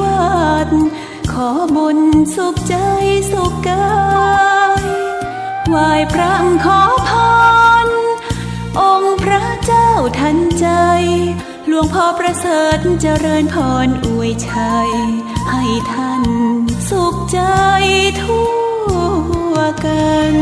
วาดขอบุญสุขใจสุขกายไหว้พระขอพรองค์พระเจ้าทันใจหลวงพ่อประเสริฐเจริญพรอวยชัยให้ท่านสุขใจทั่วกัน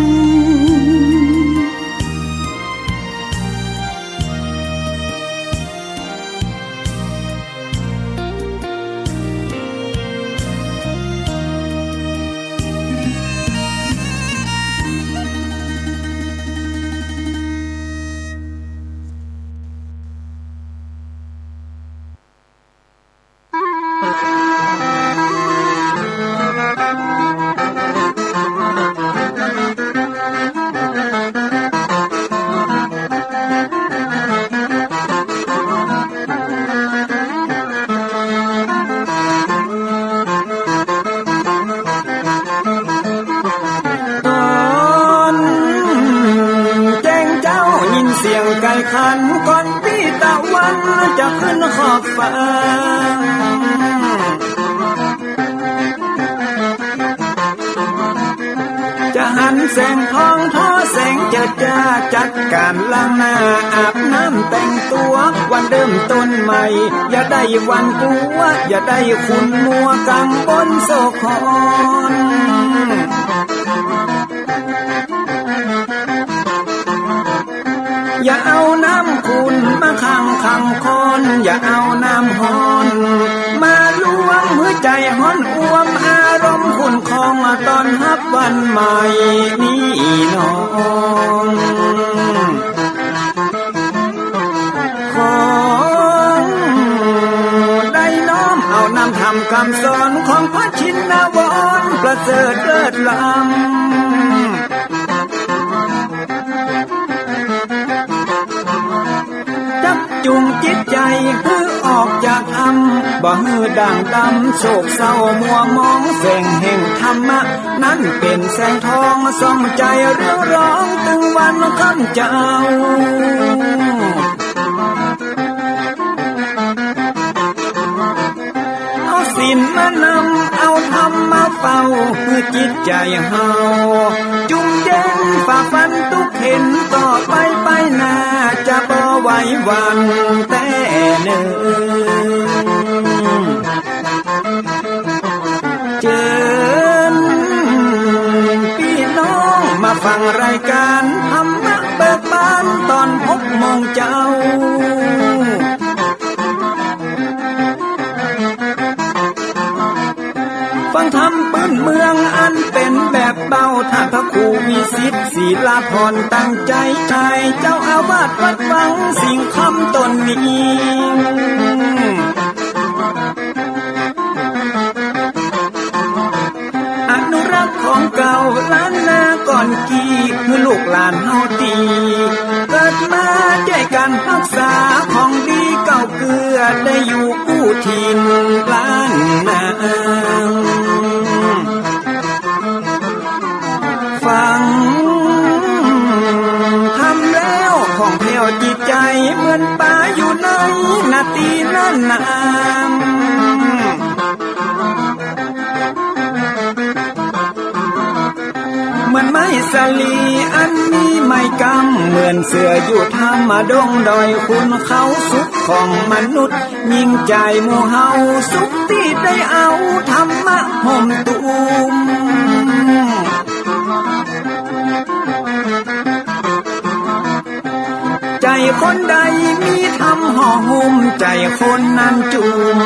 ขันก่อนพี่ตะวันจะขึ้นขอบฟ้าจะหันแสงทองทอแสงเจิดจ้าจัดการล้างหน้าอาบน้ำแต่งตัววันเริ่มต้นใหม่อย่าได้วันกลัวอย่าได้คุณมัวกังบนโศกอนอย่าเอาน้ำคุณมาขังคนอย่าเอาน้ำฮ้อนมาลวงหัวใจฮ้อนอ้วมอารมณ์คุณคองตอนฮับวันใหม่นี้น้องของได้น้อมเอานำทำคำสอนของพระชินวรประเสริฐเลิศล้ำจุงจิตใจฮือออกจากอำบ่ฮือด่างดำโศกเศร้ามัวมองแสงแห่งธรรมะนั้นเป็นแสงทองส่องใจเรียวร้องตึงวันคำเจ้าเอาศีลมานำเอาธรรมมาเฝ้าเพื่อจิตใจเฮาจุงเย็นฝ่าฟันทุกเห็นต่อไปหน้าจะบ่ไหววันแต่เนิ่นเจิญพี่น้องมาฟังรายการธรรมะเบิกบานตอน6 โมงเจ้าฟังธรรมปื้นเมืองอันเป็นแบบเบาท่านพระครูวิสิทธิ์ศีลาภรณ์ตั้งใจใจเจ้าอาวาสวัดวังสิ่งคำตนนี้อนุรักษ์ของเก่าล้านนาก่อนกี่คือลูกหลานเฮาตีเกิดมาใจกันรักษาของดีเก่าเกลือได้อยู่กู้ถิ่นล้านนาฟังทำแล้วของแผ่วจิตใจเหมือนป่าอยู่ในนาทีนั้นนามเหมือนไม้สลีอันมีไม้กำเหมือนเสืออยู่ธรรมดงดอยคุณเขาสุขของมนุษย์ยิ่งใจหมู่เฮาสุขที่ได้เอาธรรมะห่มตุมใจคนใดมีธรรมห่อหุ้มใจคนนั้นจุม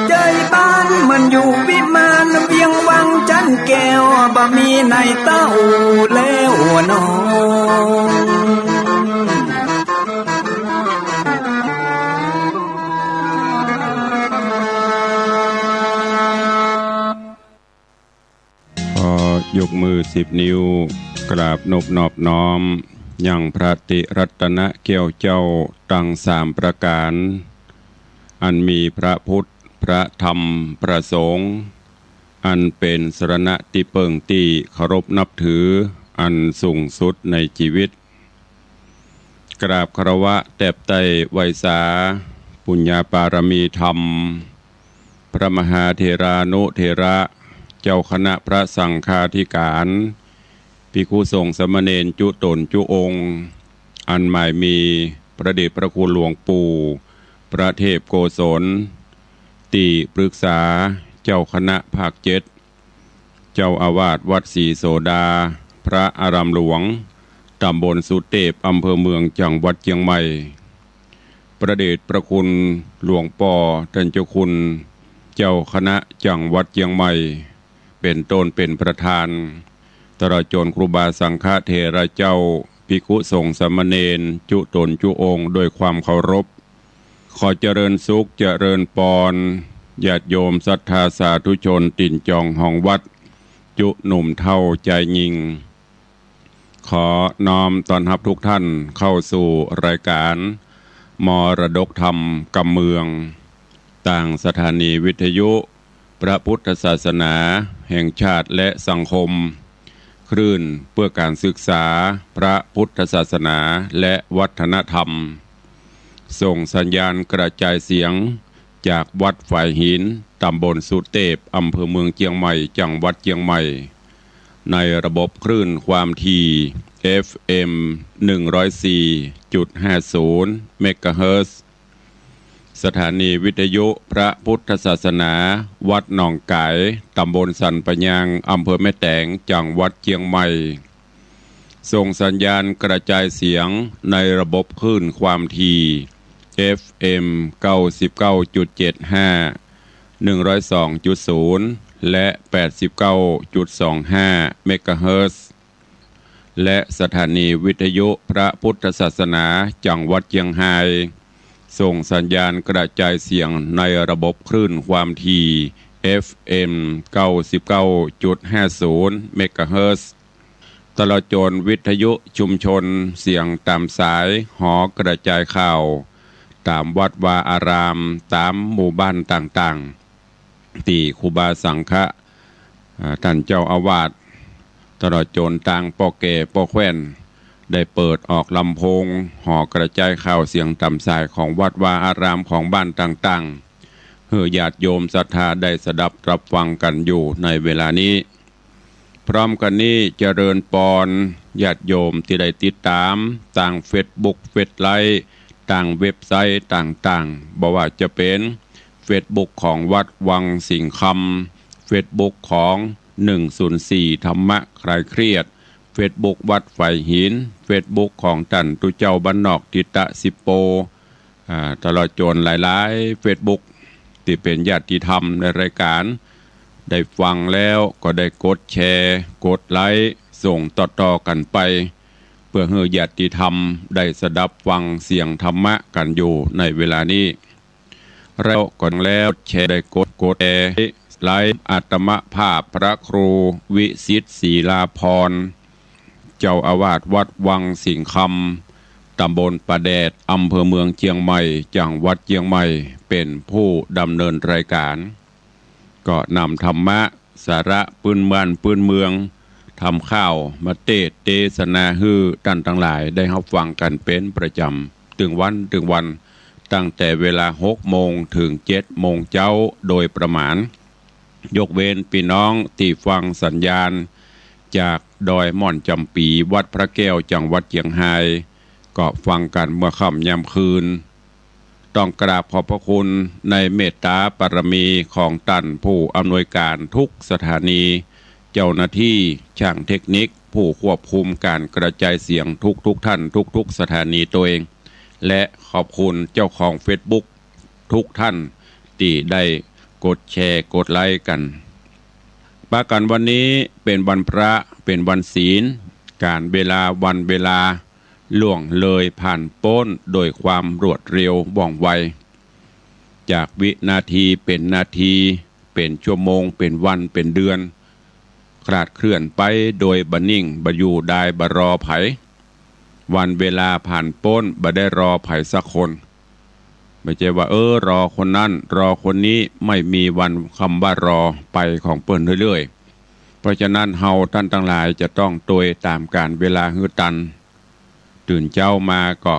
ใจบ้านมันอยู่วิมานเวียงวังจันแก้วบ่มีในเต้าแล้วน้องยกมือ10 นิ้วกราบนอบน้อมยังพระติรัตนเกี่ยวเจ้าตั้ง3 ประการอันมีพระพุทธพระธรรมพระสงฆ์อันเป็นสรณะที่เปิ่งที่เคารพนับถืออันสูงสุดในชีวิตกราบคารวะแตบไตไวยสาปุญญาปารมีธรรม พระมหาเถรานุเถระเจ้าคณะพระสังฆาธิการภิกษุสงฆ์สามเณรจุตนจุองค์อันหมายมีพระเดชพระคุณหลวงปู่พระเทพโกศลติปรึกษาเจ้าคณะภาค7เจ้าอาวาสวัดศรีโสดาพระอารามหลวงตำบลสุเทพอำเภอเมืองจังหวัดเชียงใหม่ประเดชพระคุณหลวงป่อท่านเจ้าคุณเจ้าคณะจังหวัดเชียงใหม่เป็นต้นเป็นประธานตลอดจนครูบาสังฆเถระเจ้าภิกษุสงฆ์สามเณรจุตนจุองค์ด้วยความเคารพขอเจริญสุขเจริญปอนญาติโยมศรัทธาสาธุชนติ่นจองห้องวัดจุหนุ่มเท่าใจยิงขอน้อมต้อนรับทุกท่านเข้าสู่รายการมรดกธรรมกำเมืองต่างสถานีวิทยุพระพุทธศาสนาแห่งชาติและสังคมคลื่นเพื่อการศึกษาพระพุทธศาสนาและวัฒนธรรมส่งสัญญาณกระจายเสียงจากวัดฝ่ายหินตำบลสุเทพอำเภอเมืองเชียงใหม่จังหวัดเชียงใหม่ในระบบคลื่นความถี่ FM 104.50 เมกะเฮิรตซ์สถานีวิทยุพระพุทธศาสนาวัดหนองไก่ตำบลสันปะยางอำเภอแม่แตงจังหวัดเชียงใหม่ส่งสัญญาณกระจายเสียงในระบบคลื่นความถี่ FM 99.75 102.0 และ 89.25 เมกะเฮิรตซ์และสถานีวิทยุพระพุทธศาสนาจังหวัดเชียงรายส่งสัญญาณกระจายเสียงในระบบคลื่นความถี่ FM 99.50 เมกะเฮิรตซ์ตลอดจนวิทยุชุมชนเสียงตามสายหอกระจายข่าวตามวัดวาอารามตามหมู่บ้านต่างๆที่ครูบาสังฆะท่านเจ้าอาวาสตลอดจนต่างป่อแก่ป่อแคว้นได้เปิดออกลำโพงหอกระจายข่าวเสียงตามสายของวัดวาอารามของบ้านต่างๆเพื่อญาติโยมศรัทธาได้สดับรับฟังกันอยู่ในเวลานี้พร้อมกันนี้เจริญปอนญาติโยมที่ได้ติดตามต่างเฟซบุ๊กเฟซไลน์ต่างเว็บไซต์ต่างๆบอกว่าจะเป็นเฟซบุ๊กของวัดวังสิงห์คำเฟซบุ๊กของ104ธรรมะคลายเครียดเฟซบุ๊กวัดไฟหินเฟซบุ๊กของตันตุเจ้าบ้านนอกทิตะสิโปตลอดจนหลายๆเฟซบุ๊กที่เป็นญาติธรรมในรายการได้ฟังแล้วก็ได้กดแชร์กดไลค์ส่งต่อๆกันไปเพื่อให้ญาติธรรมได้สดับฟังเสียงธรรมะกันอยู่ในเวลานี้แล้วก่อนแล้วแชร์ได้กดแชร์ไลค์อาตมภาพพระครูวิสิทธิ์ศรีลาภรณ์เจ้าอาวาสวัดวังสิงห์คำตำบลประแดดอำเภอเมืองเชียงใหม่จังหวัดเชียงใหม่เป็นผู้ดำเนินรายการก็นำธรรมะสาระปืนบ้านปืนเมืองทำข้าวมาเทศนาฮือท่านทั้งหลายได้รับฟังกันเป็นประจำถึงวันตั้งแต่เวลา6 โมงถึง7 โมงเช้าโดยประมาณยกเว้นพี่น้องที่ฟังสัญญาณจากดอยม่อนจำปีวัดพระแก้วจังหวัดเชียงรายก็ฟังกันเมื่อค่ำยามคืนต้องกราบขอบพระคุณในเมตตาปรมีของท่านผู้อำนวยการทุกสถานีเจ้าหน้าที่ช่างเทคนิคผู้ควบคุมการกระจายเสียงทุกท่านทุกสถานีตัวเองและขอบคุณเจ้าของ Facebook ทุกท่านที่ได้กดแชร์กดไลค์กันปากันวันนี้เป็นวันพระเป็นวันศีลการเวลาวันเวลาล่วงเลยผ่านพ้นโดยความรวดเร็วว่องไวจากวินาทีเป็นนาทีเป็นชั่วโมงเป็นวันเป็นเดือนคลาดเคลื่อนไปโดยบนิ่งบอยู่ได้บรอไผวันเวลาผ่านพ้นบ่ได้รอไผสักคนไม่ใช่ว่ารอคนนั้นรอคนนี้ไม่มีวันคำว่ารอไปของเปิ้นเรื่อยๆเพราะฉะนั้นเฮาท่านทั้งหลายจะต้องโดยตามการเวลาฮือตันตื่นเช้ามาก็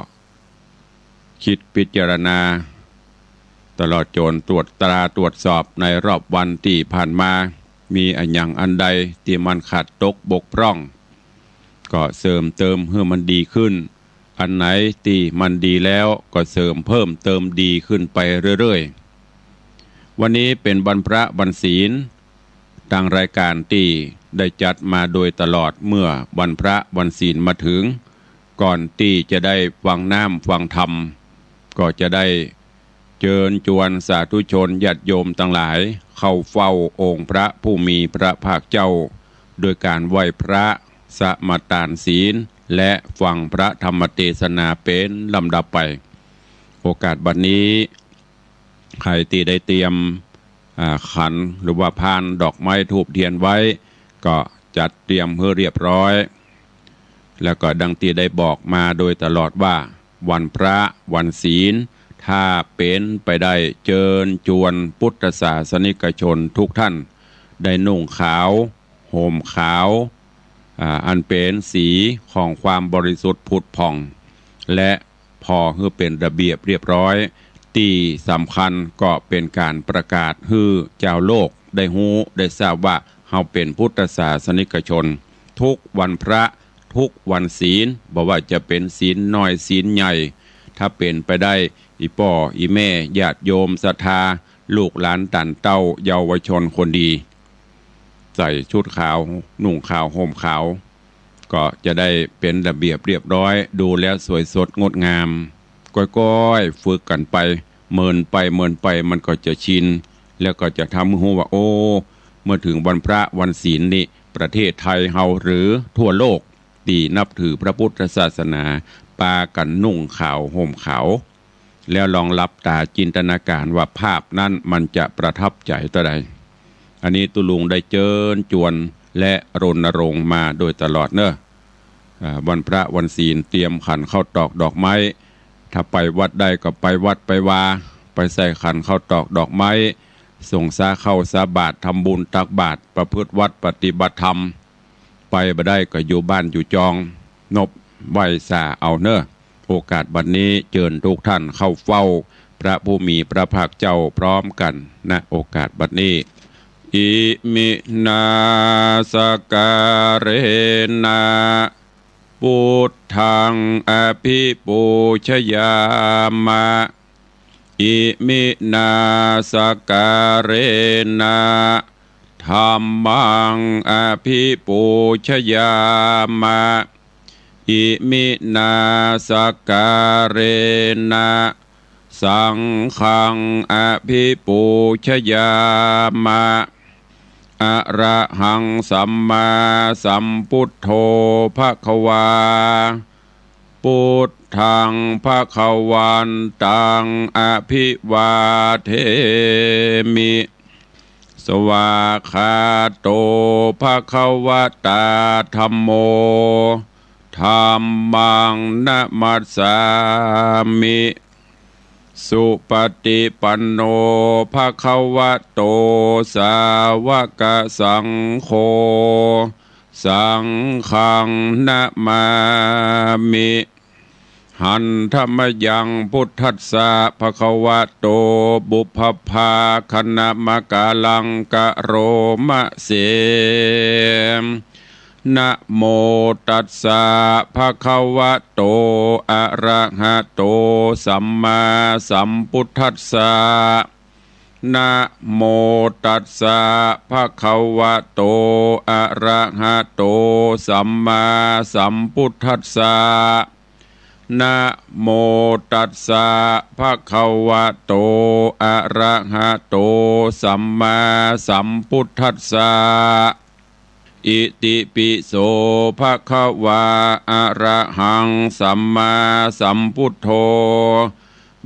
คิดพิจารณา ตลอดจนตรวจตราตรวจสอบในรอบวันที่ผ่านมามีอันอย่างอันใดที่มันขาดตกบกพร่องก็เสริมเติมให้มันดีขึ้นอันไหนที่มันดีแล้วก็เสริมเพิ่มเติมดีขึ้นไปเรื่อยๆวันนี้เป็นวันพระวันศีลทางรายการที่ได้จัดมาโดยตลอดเมื่อวันพระวันศีลมาถึงก่อนที่จะได้ฟังน้ำฟังธรรมก็จะได้เชิญชวนสาธุชนญาติโยมทั้งหลายเข้าเฝ้าองค์พระผู้มีพระภาคเจ้าโดยการไหว้พระสมาทานศีลและฟังพระธรรมเทศนาเป็นลำดับไปโอกาสบัดนี้ใครที่ได้เตรียมขันหรือว่าพานดอกไม้ธูปเทียนไว้ก็จัดเตรียมเพื่อเรียบร้อยแล้วก็ดังที่ได้บอกมาโดยตลอดว่าวันพระวันศีลถ้าเป็นไปได้เชิญชวนพุทธศาสนิกชนทุกท่านได้นุ่งขาวห่มขาวอันเป็นสีของความบริสุทธิ์ผุดผ่องและพอให้เป็นระเบียบเรียบร้อยที่สำคัญก็เป็นการประกาศให้เจ้าโลกได้ฮู้ได้ทราบว่าเฮาเป็นพุทธศาสนิกชนทุกวันพระทุกวันศีลบอกว่าจะเป็นศีลน้อยศีลใหญ่ถ้าเป็นไปได้อีป่ออีแม่ญาติโยมศรัทธาลูกหลานตันเต้าเยาวชนคนดีใส่ชุดขาวนุ่งขาวห่มขาวก็จะได้เป็นระเบียบเรียบร้อยดูแล้วสวยสดงดงามก้อยๆฝึกกันไปเมินไปมันก็จะชินแล้วก็จะทำให้รู้ว่าโอ้เมื่อถึงวันพระวันศีลนี่ประเทศไทยเฮาหรือทั่วโลกที่นับถือพระพุทธศาสนาปากันนุ่งขาวห่มขาวแล้วลองหลับตาจินตนาการว่าภาพนั้นมันจะประทับใจต่อใดอันนี้ตุลุงได้เชิญชวนและรณรงค์มาโดยตลอดเนอะวันพระวันศีลเตรียมขันข้าวตอกดอกไม้ถ้าไปวัดได้ก็ไปวัดไปวาไปใส่ขันข้าวตอกดอกไม้ส่งสาเข้าสาบาตรทำบุญตักบาตรประพฤติวัดปฏิบัติธรรมไปบ่ได้ก็อยู่บ้านอยู่จองนบไหวสาเอาเนอะโอกาสบัดนี้เชิญทุกท่านเข้าเฝ้าพระผู้มีพระภาคเจ้าพร้อมกันณโอกาสบัดนี้อิมินาสการเรนะพุทธังอภิปูชยามะอิมินาสการเรนะธัมมังอภิปูชยามะอิมินาสการเรนะสังฆังอภิปูชยามะอะระหังสัมมาสัมพุทโธภควาพุทธังภวันตังอภิวาเทมิสวาคาโตภควตาธัมโมธัมมังนะมัสสามิสุปฏิปันโนภควโตสาวกสังโฆสังฆังนะมามิหันธรรมยังพุทธัสสะภควโตบุพภาคณมกาลังกะโรมะเสมนะโมตัสสะภะคะวะโตอะระหะโตสัมมาสัมพุทธัสสะนะโมตัสสะภะคะวะโตอะระหะโตสัมมาสัมพุทธัสสะนะโมตัสสะภะคะวะโตอะระหะโตสัมมาสัมพุทธัสสะอิติปิโสภะคะวะอะระหังสัมมาสัมพุทโธ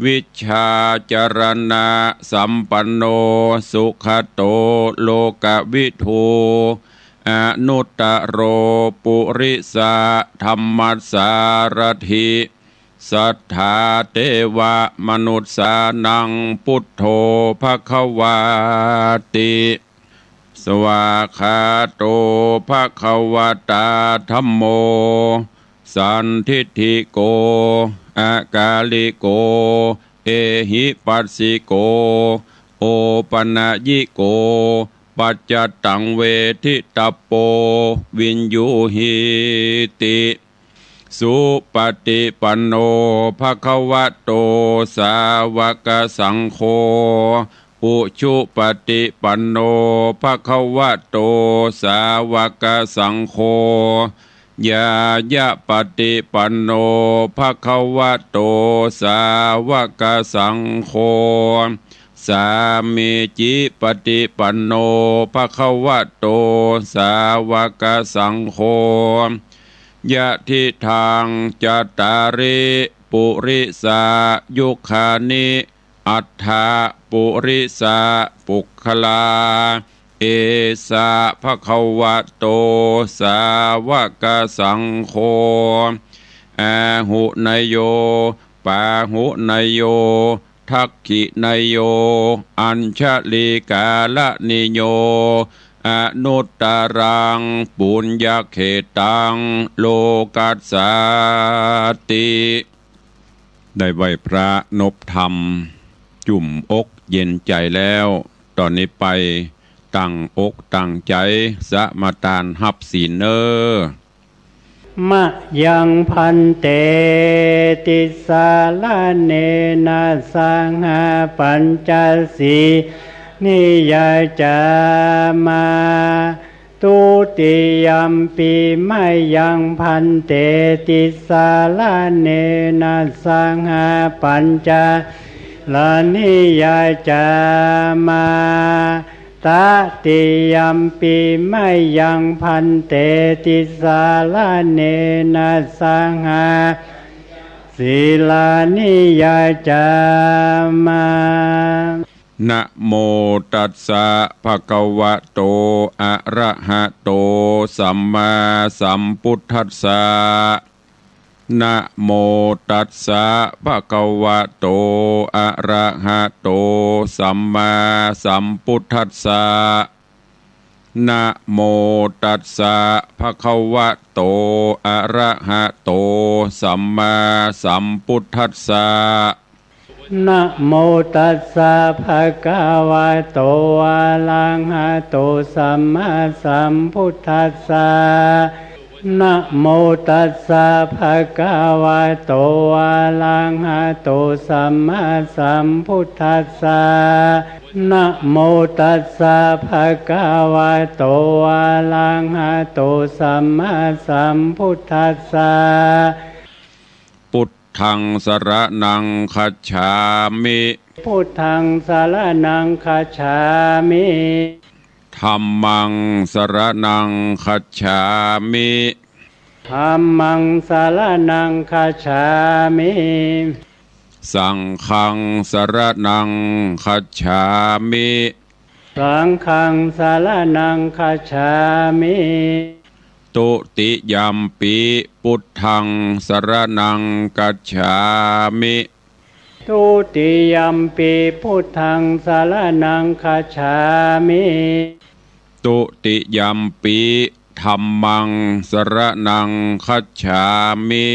วิชชาจรณะสัมปันโนสุขโตโลกวิทูอนุตตโรปุริสะธัมมัสสารถิสัทธาเทวะมนุษสานังพุทโธภควาติสวาคาโตภควตาธัมโมสันทิฏฐิโกอากาลิโก เอหิปัสสิโกโอปนะยิโกปัจจตังเวทิตปโปวินยูหิติสุปฏิปันโนภควโตสาวกสังโฆอุชุปฏิปันโนภควโตสาวกสังโฆยายะปฏิปันโนภควโตสาวกสังโฆสามีจิปฏิปันโนภควโตสาวกสังโฆยะทิทางจัตตาริปุริสายุคานิอัฏฐาปุริสาปุคลาเอสาภควโตสาวกสังโฆอาหุนยโยปาหุนยโยทักขินยโยอัญชลีกาลนิโยอนุตตรังปุญญเขตังโลกัสสาติได้ไหวพระนบธรรมจุ่มอกเย็นใจแล้วตอนนี้ไปตั้งอกตั้งใจสมาทานหับศีลมะยังพันเตติสาลาเนนะสังหาปัญจสีนิยจามาตุติยัมปีมะยังพันเตติสาลาเนนะสังหาปัญจลานิยจามาตติยัมปีมะยังพันเตติสาลาเนนะสังหาศีลานิยจามานะโมตัสสะภะคะวะโตอะระหะโตสัมมาสัมพุทธัสสะนะโมตัสสะภะคะวะโตอะระหะโตสัมมาสัมพุทธัสสะนะโมตัสสะภะคะวะโตอะระหะโตสัมมาสัมพุทธัสสะนะโมตัสสะภะคะวะโตอะระหะโตสัมมาสัมพุทธัสสะนะโมตัสสะภะคะวะโตอะระหะโตสัมมาสัมพุทธัสสะนะโมตัสสะภะคะวะโตอะระหะโตสัมมาสัมพุทธัสสะพุทธังสรณังคัจฉามิพุทธังสรณังคัจฉามิธัมมังสรณังคัจฉามิธัมมังสรณังคัจฉามิสังฆังสรณังคัจฉามิสังฆังสรณังคัจฉามิตุติยัมปิพุทธังสรณังคัจฉามิตุติยัมปิพุทธังสรณังคัจฉามิตุติยัมปิธัมมังสรณังคัจฉามิ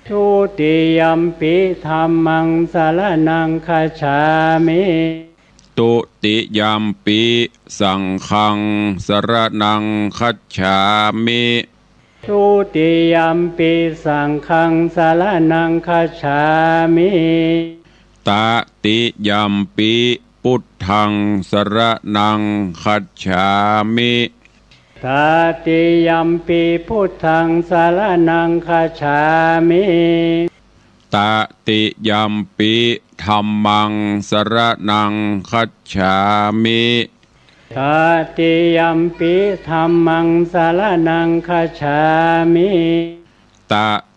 ตุติยัมปิธัมมังสรณังคัจฉามิตุติยัมปิสังฆังสรณังคัจฉามิตุติยัมปิสังฆังสรณังคัจฉามิตติยัมปิพุทธังสรณังคัจฉามิตติยัมปิพุทธังสรณังคัจฉามิตติยัมปิธัมมังสรณังคัจฉามิตติยัมปิธัมมังสรณังคัจฉามิต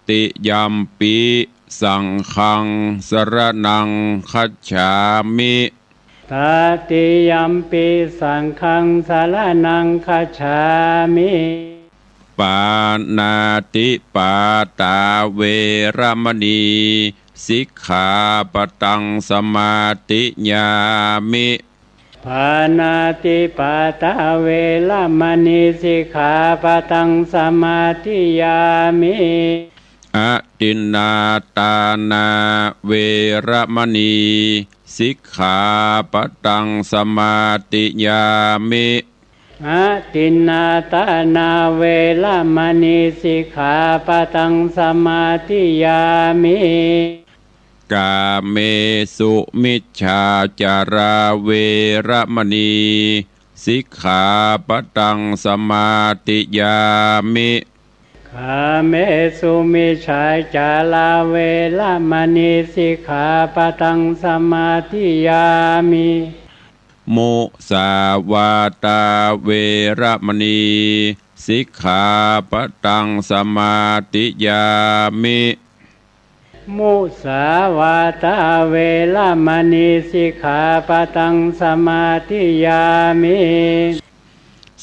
ติยัมปิสังฆังสรณังคัจฉามิตติยัมปิสังฆังสรณังคัจฉามิปานาติปาตาเวรมณีสิกขาปตังสมาติญามิปานาติปาตาเวรมณีสิกขาปตังสมาธิยามิ อะตินนาตานาเวระมณีสิกขาปะตังสมาติยามิอะตินนาตานาเวระมณีสิกขาปะตังสมาธิยามิกาเมสุมิจฉาจาราเวระมณีสิกขาปะตังสมาติยามิกาเมสุมิจฉาจาราเวระมณีสิกขาปะตังสมาธิยามิมุสาวาตาเวระมณีสิกขาปะตังสมาติยามิมุสาวาตาเวระมณีสิกขาปะตังสมาธิยามิ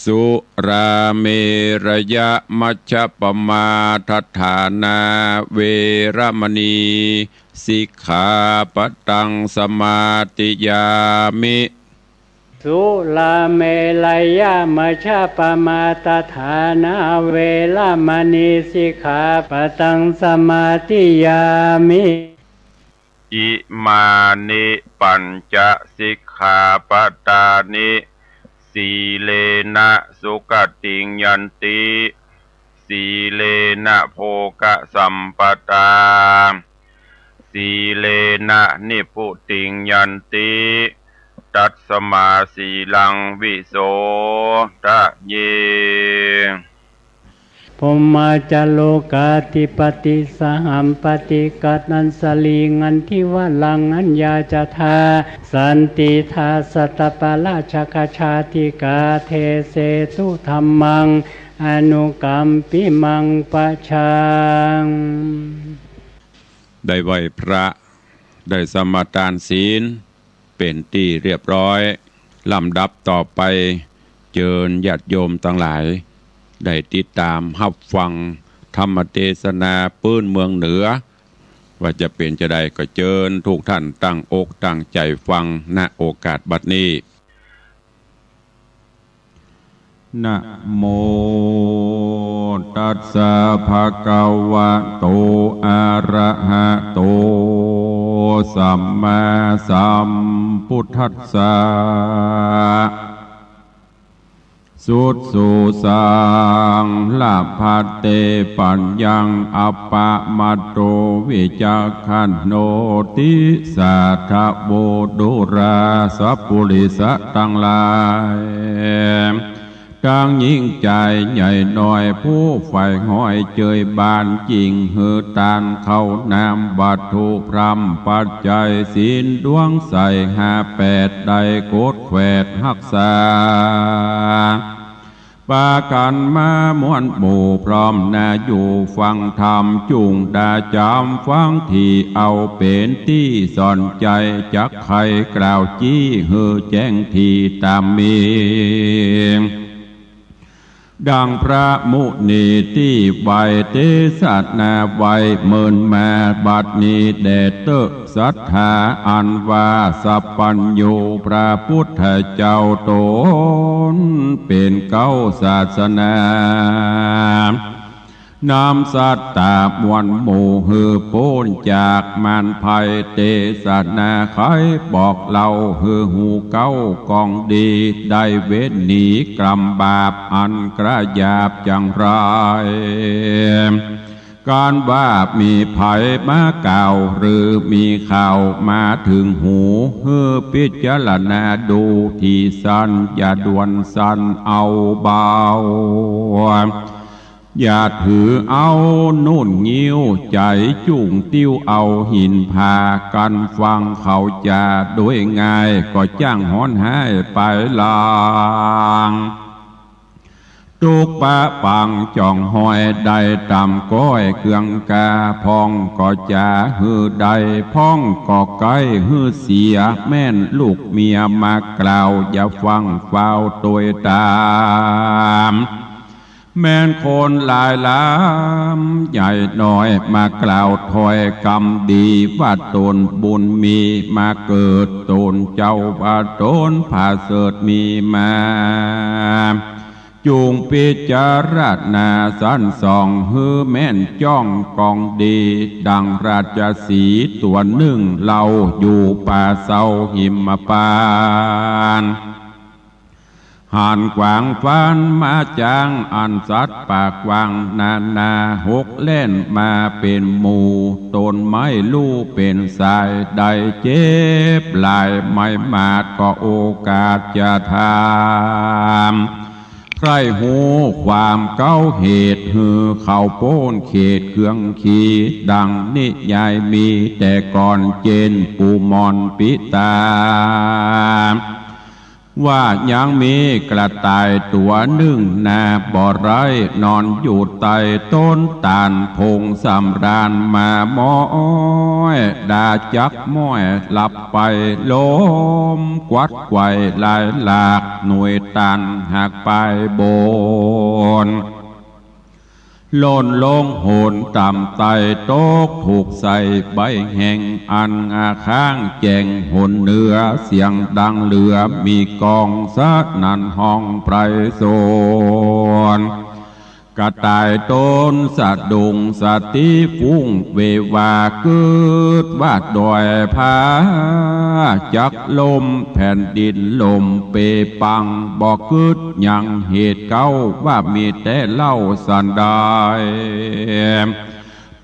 สุราเมรยะมัชฌัปปมาทัฏฐานาเวระมณีสิกขาปะตังสมาติยามิสุราเมรยะมัชฌัปปมาทัฏฐานาเวระมณีสิกขาปะตังสมาธิยามิอิมานิปัญจสิกขาปทานิสีเลนะสุขติงยันติสีเลนะโภคสัมปทาสีเลนะนิพุติงยันติตัสสมาสีลังวิโสทะเยพมาจโลกาธิปติสหัมปติกัตนันสลีงันทิวลังอัญญาจทาสันติทาสัตตปะราชกชาติกาเทเสตุธัมมังอนุกัมปิมังปะชังได้ไหวพระได้สมาทานศีลเป็นที่เรียบร้อยลำดับต่อไปเชิญญาติโยมทั้งหลายได้ติดตามรับฟังธรรมเทศนาปื้นเมืองเหนือว่าจะเป็นจะได้ก็เชิญทุกท่านตั้งอกตั้งใจฟังณโอกาสบัดนี้นะโมตัสสะภะคะวะโตอะระหะโตสัมมาสัมพุทธัสสะสุดสุสังลาภัตเตปัญญังอัปปะมัตโตวิจักขันโนติสัทธโบดุราสัพพุริสทั้งหลายทั้งยิ่งใจใหญ่น้อยผู้ใฝ่ห้อยเจยบานจริงหือตานเข้านามบัตถุพรำปัจจัยศีลดวงใส58ได้โกดแขวดหักษาปากันมามวนหมู่พร้อมนาอยู่ฟังธรรมจุงดาจำฟังที่เอาเป็นที่สอนใจจักใครกล่าวจี้หือแจ้งที่ตามมีดังพระมุนีที่ใบเตสัตนาไวเมินมาบัดนี้แด่เตศรัทธาอันว่าสัพพัญญูพระพุทธเจ้าตนเป็นเก้าศาสนานำสัตตามวันหมู่หือโพ้นจากมารภัยเตสนาไขบอกเล่าหือหูเก้ากองดีได้เว้นหนีกรรมบาปอันกระยาบจังไรการว่ามีภัยมาเก่าหรือมีข่าวมาถึงหูหือพิจารณาดูที่สั้นอย่าด่วนสั้นเอาเบาอย่าถือเอานุ่นงิ้วใจจุ่งติ้วเอาหินพากันฟังเขาจะโดยง่ายก็จ้างฮ้อนให้ไปลางทุกปะปังจ่องหอยได้ตำก้อยเครื่องกาพองก็จะหือใดพ้องก็ไกลหือเสียแม่นลูกเมียมากล่าวอย่าฟังเฝ้าตัวตามแม่นคนหลายล้ำใหญ่น้อยมากล่าวถอยกรรมดีว่าตนบุญมีมาเกิดตนเจ้าว่าตนผ่าเสดมีมาจ จูงพิจารณาสันส่องฮือแม่นจ้องกองดีดังราชสีห์ตัวหนึ่งเราอยู่ป่าเศร้าหิมปานหานกวางฟ้านมาจางอันสัตว์ปากวางนาหกเล่นมาเป็นหมู่ต้นไม้ลู่เป็นสายใดเจ็บหลายไม่มาดก็โอกาสจะทำใครหูความเก้าเหตุหือเข่าโป้นเขตเครื่องขีดังนิยายมีแต่ก่อนเจนปูมอนปิตาว่ายังมีกระต่ายตัวหนึ่งนาบ่อไรนอนอยู่ใต้ต้นตาลพงสำราญมาม้อยดาจักม้อยหลับไปล้มกวัดไกวลายหลากหน่วยตันหักไปบนโลนลงโหนต่ำไตโต๊กถูกใส่ใบแห่งอันอาข้างแจงหนเนื้อเสียงดังเหลือมีกองสักนันห้องไพรโซนกระต่ายต้นสะดุงสติฟุ้งเววาเกิดวาดดอยผาจักลมแผ่นดินลมเปปังบอกกึดยังเหตุเก้าว่ามีแต่เล่าสันดาย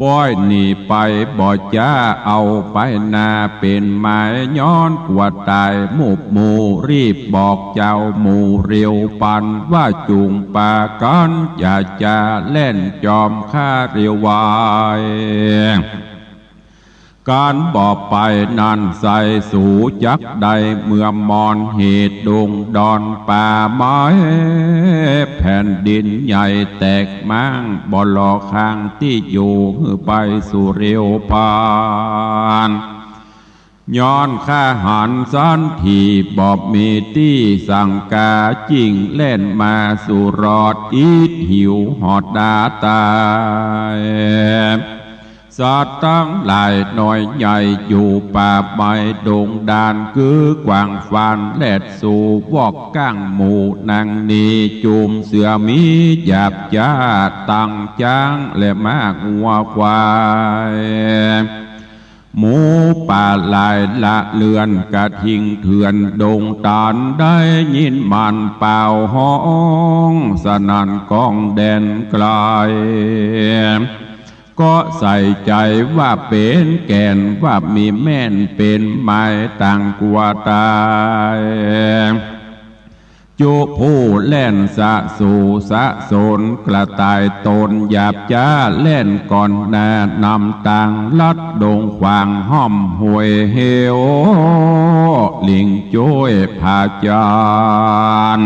ป้อยหนีไปบ่จ้าเอาไปนาเป็นไม้ย้อนกวดตายหมู่รีบบอกเจ้าหมู่เรียวปันว่าจุงปากันอย่าจะเล่นจอมข้าเรียววายการบอกไปนั่นใส่สู่จักใดเมื่อมอนเหตุดงดอนป่าไม้แผ่นดินใหญ่แตกมั่งบ่หลอกข้างที่อยู่ไปสู่เรียวพานย้อนข้าหันสันทีบอบมีที่สั่งกาจิงเล่นมาสู่รอดอีดหิวหอดดาตายสัตว์ตั้งหลายหน่อยใหญ่อยู่ป่าไม้ดงดานคือกวางฟันแลดสู่วอกก้างหมู่นางนีจุมเสือมีหยาบจ้าตั้งจ้างและมากงัวควายหมูป่าลายละเลือนกระทิงเถื่อนดงตานได้ยินมันเป่าห้องสนั่นกองแดนไกลก็ใส่ใจว่าเป็นแก่นว่ามีแม่นเป็นไม้ต่างกว่าตายจุผู้เล่นสะสู่สะสนกระต่ายตนหยาบจ้าเล่นก่อนแน่นำต่างลัดดงขวางห้อมห่วยเฮวลิงจ้วยผาจาน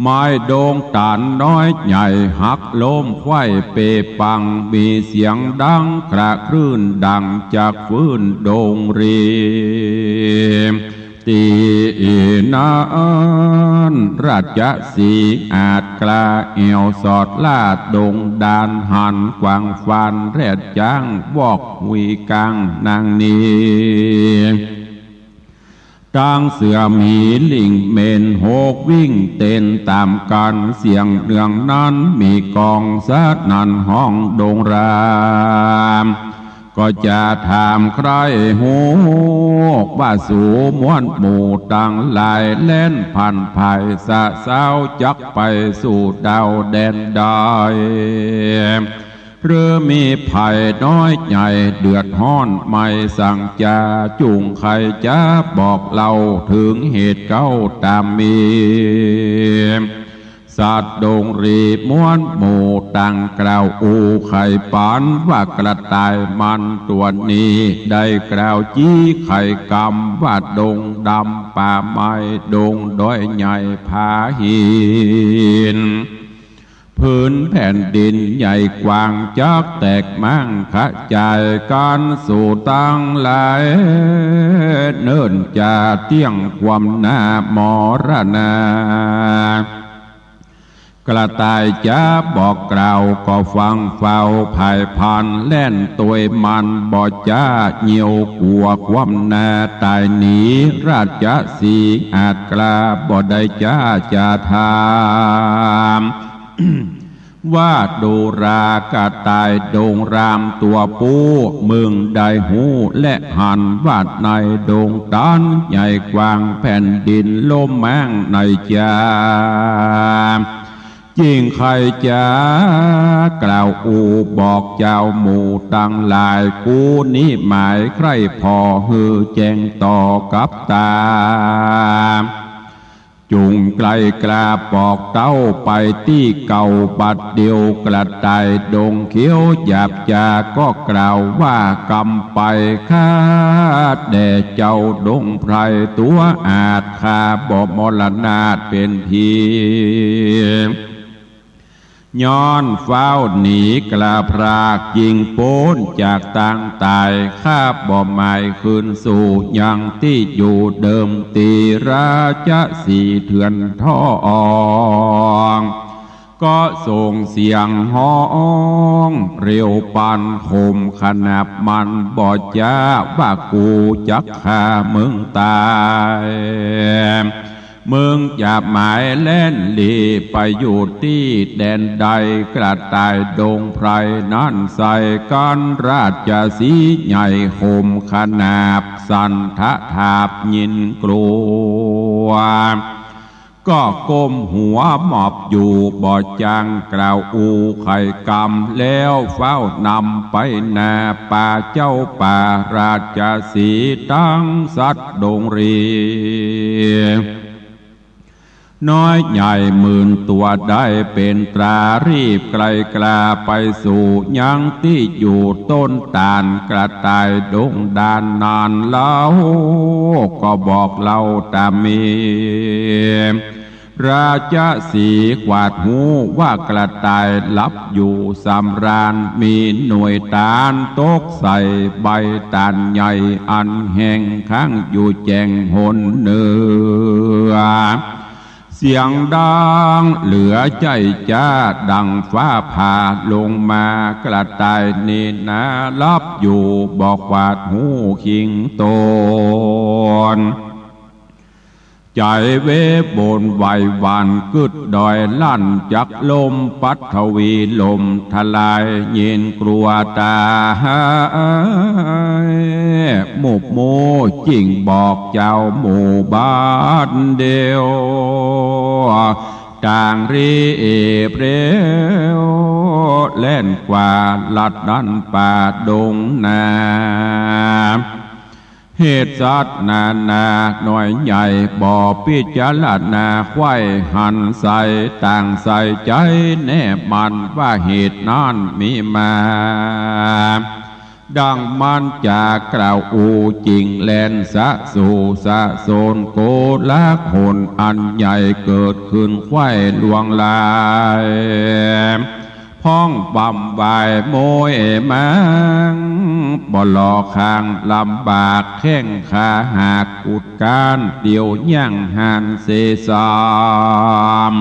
ไม้โด่งตานน้อยใหญ่หักล้มไขว้เปปังมีเสียงดังกระคลื่นดังจากฟื้นโด่งรีตีนานราชสีอาจกลาเอวสอดลาดดงดานหันกวางฟันแรดจ้างวอกวีกังนางนีตั้งเสือมีลิงเมนหกวิ่งเต้นตามกันเสียงเนืองนั้นมีกองสัดนันห้องดงรามก็จะถามใครหูว่าสู่ม้วนหมู่ตั้งหลายเล่นผ่านภายสะเศร้าจักไปสู่ดาวแดนใดหรือมีภัยน้อยใหญ่เดือดห้อนไม่สั่งจาจุงใครจะบอกเล่าถึงเหตุเก้าตามมีสัตว์ดงรีม้วนหมู่ดังกล่าวอูไข่ปานว่ากระต่ายมันตัวนี้ได้กล่าวจี้ไข่กำว่าดงดำป่าไม้ดงด้อยใหญ่ผาหินพื้นแผ่นดินใหญ่กว้างจักแตกมั่งขจายการสู่ตั้งหลายเนิ่นจะเตี้ยงความหน้ามรณา กระต่ายจะบอกกล่าวก็ฟังเฝ้าภายพันแล่นตัวมันบ่จ้าเหี่ยวกลัวความนาตายหนีราชสีอาจกล้าบ่ได้จ้าจะทามว่าดูรากระต่ายโดงรามตัวปูมึงได้หูและหันวาดในโดงตันใหญ่กว้างแผ่นดินลมแมงในจายิ่งใครจะกล่าวอูบอกเจ้าหมู่ตั้งหลายกูนี้หมายใครพอฮือแจงต่อกับตาจุงไกลกลาปอกเต้าไปที่เก่าบัดเดียวกระต่ายดงเขียวหยาบจาก็กล่าวว่ากำไปคาดแด่เจ้าดงไพรตัวอาจคาบ่มรณาเป็นทีย้อนเฝ้าหนีกลาพรากยิงโป้นจากต่างตายข้าบ่หมายคืนสู่ยังที่อยู่เดิมตีราชสีเถื่อนท่องก็ส่งเสียงห้องเร็วปันคมขนาบมันบ่จ้าว่ากูจักฆ่ามึงตายมึงอย่าหมายเล่นลีไปอยู่ที่แดนใดกระต่ายดงไพรนั่นใส่กันราชสีใหญ่คมขนาบสันทะทาบยินกลัวก็ก้มหัวหมอบอยู่บ่อจังกล่าวอูไข่กำแล้วเฝ้านำไปนาป่าเจ้าป่าราชสีตั้งสัตว์ดงรีน้อยใหญ่หมื่นตัวได้เป็นตรารีบไกลกลาไปสู่ยังที่อยู่ต้นตาลกระต่ายดงดานนานเล่าก็บอกเล่าตามมีราชสีกวาดหูว่ากระต่ายลับอยู่สำราญมีหน่วยตาลตกใส่ใบตาลใหญ่อันแห้งข้างอยู่แจงหนเนือเสียงดังเหลือใจจ้าดังฟ้าผ่าลงมากระต่ายนี่นาลับอยู่บอกวาดหูคิงโตนใจเวบนไหวหวานกึดดอยลั่นจักลมปัดทวีลมทลายเย็นกลัวตาหมู่โมจริงบอกเจ้าหมู่บ้านเดียวต่างรีเปรวเล่นกว่าลัดดันป่าดงนาเหตุสัตว์นานาหน่อยใหญ่บ่อพิจารณาไข้หันใส่ต่างใส่ใจแน่มันว่าเหตุนั้นมีมาดังมันจากกล่าวอูจริงแลนสะสู่สะโซนโกลักหนอันใหญ่เกิดขึ้นไข้ลวงลายพ้องบำบายโมยมังบ่หลอกข้างลำบากแข้งขาหากอุดการเดียวย่างหันเสสาม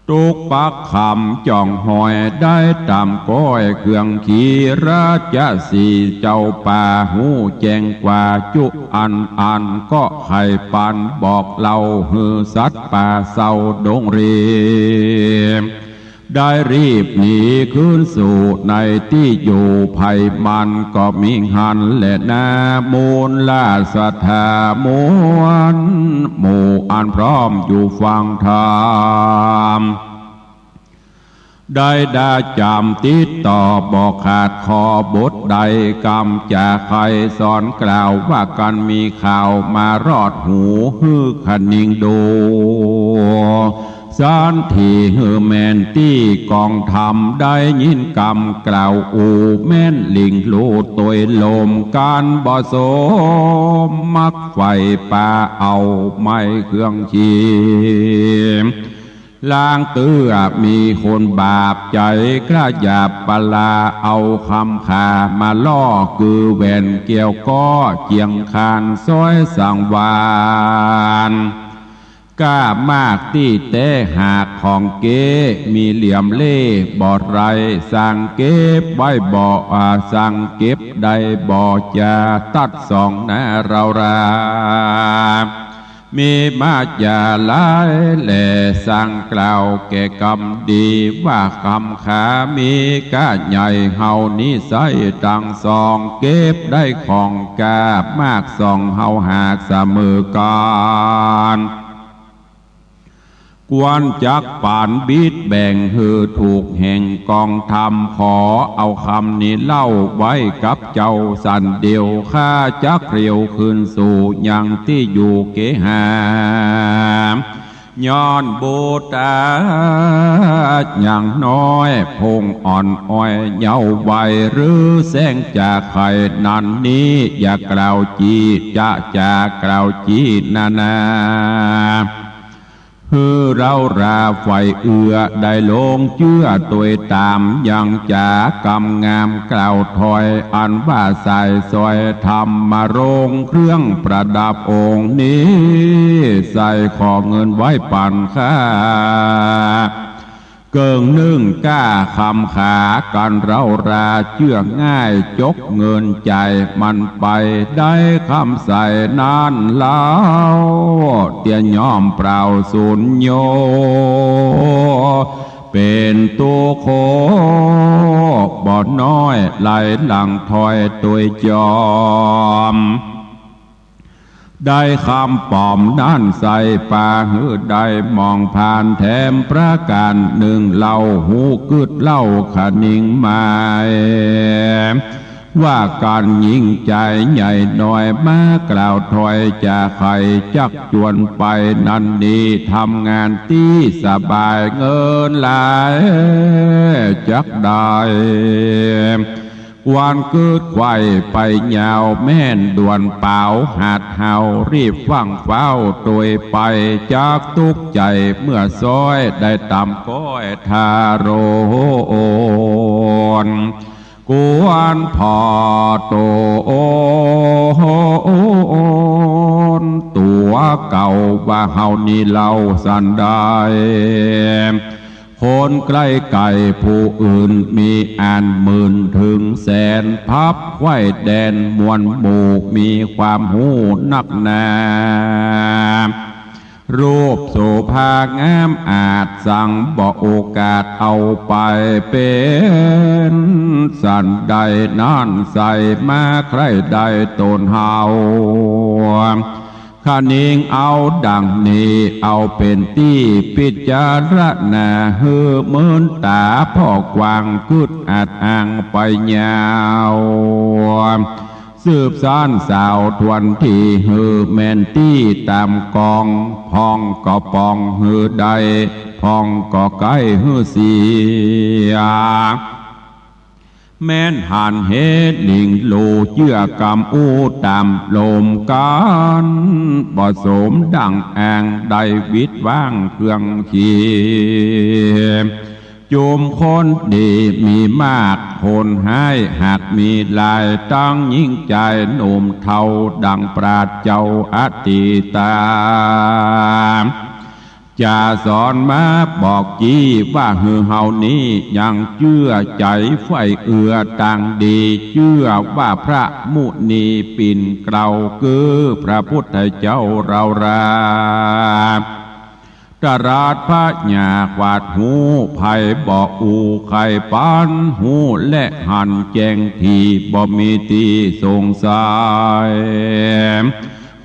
ตุกปักคำจ่องหอยได้ตามก้อยเครื่องขี่ราชสีเจ้าป่าหูแจงกว่าจุอันก็ให้ปันบอกเล่าฮือสัตว์ป่าเศร้าดงเรีได้รีบหนีขึ้นสู่ในที่อยู่ภัยมันก็มีหันและนามูลลาสถามวนหมู่อันพร้อมอยู่ฟังธรรมได้ดาจำติดต่อบอกขาดคอบทใดกรรมจากใครสอนกล่าวว่ากันมีข่าวมารอดหูฮือขนิงดูสานที่ฮือแมนตี้กองทำได้ยินกรรมกล่าวอูแม่นลิงลูดตัวลมการบ่สมมักไฟป่าเอาไม่เครื่องชีล้างเตื้อมีคนบาปใจกระหยาบปลาเอาคำขามาล่อคือแหวนเกี่ยวก้อเจียงคานซ้อยสังวาน ก้ามากที่แต่หากของเก๋มีเหลี่ยมเล่บ่ไรสั่งเก็บไว้บ่สั่งเก็บได้บ่จะตัดสองนะเรารามีมาจาลายแหล่สั่งกล่าวแก่กรรมดีว่าคำขามีก้าใหญ่เฮานี้ใส่ตังสองเก็บได้ของกามากสองเฮาหากเสมอกันกวนจักป่านบิดแบ่งหือถูกแห่งกองธรรมขอเอาคำนี้เล่าไว้กับเจ้าสันเดียวข้าจักเรียวคืนสู่ยังที่อยู่เกหามย้อนโบตาอย่างน้อยพงอ่อนอ้อยเยาว์วัยหรือแสงจากไข่นันนี้อย่ากล่าวจีจากกล่าวจีนาเราราไฟเอือได้ลงเชื่อตัวตามยังจากำงามกล่าวถอยอันว่าใส่ซอยทำมาโรงเครื่องประดับองค์นี้ใส่ขอเงินไว้ปั่นค่าเกิงนึ่งก้าคำขากันเราราเชื่อง่ายจกเงินใจมันไปได้คำใส่นานแล้วเตียย่อมเปล่าสูญโยเป็นตัวโคบ่อน้อยไหลหลังถอยตัวจอมได้คำปอมนั่นใส่ป่าหือได้มองผ่านแถมประการหนึ่งเล่าหูกึดเล่าขนิ่งหมายว่าการยิ่งใจใหญ่หน่อยมากล่าวถอยจากใครจักจวนไปนั่นดีทำงานที่สบายเงินหลายจักได้วันเกิดไข่ไปยาวแม่นด่วนเปล่าหาดเฮารีบฟังเฝ้าตัวไปจากทุกใจเมื่อซอยได้ตำก้อยทาโรนกวนพอโตตัวเก่าว่าเฮานี่เล่าสันได้คนใกล้ไก่ผู้อื่นมีอ่านหมื่นถึงแสนพับไว้แดนมวลหมู่มีความหูนักหนารูปโสภางามอาจสั่งบอกโอกาสเอาไปเป็นสันใดนั่นใส่มาใครใดตนเฮาข้านิ่งเอาดังนี้เอาเป็นที่พิจารณาเฮือเมินตาพ่อกวางกึดอาจอ่างไปยาวสืบสานสาวทวนที่เฮือแมนที่ตามกองพองก็ปองเฮือใดพองก็ไกลเฮือเสียแม่นหันเหตุลิงโลเชื่อกรรมอู้ตามลมกันบ่สมดังแองได้วิตว่างเครื่องขีจุมคนดีมีมากคนให้หากมีลายตั้งยิ่งใจหนุ่มเทาดังปราดเจ้าอติตาจะสอนมาบอกจี้ว่าหือเฮานี้ยังเชื่อใจไฟเอือต่างดีเชื่อว่าพระมุนีปิ่นเกลาคือพระพุทธเจ้าเราราตราดพระญาขวาดหูไผ่บอกอูไข่ปานหูและหันแจงทีบ่มีตีสงสัย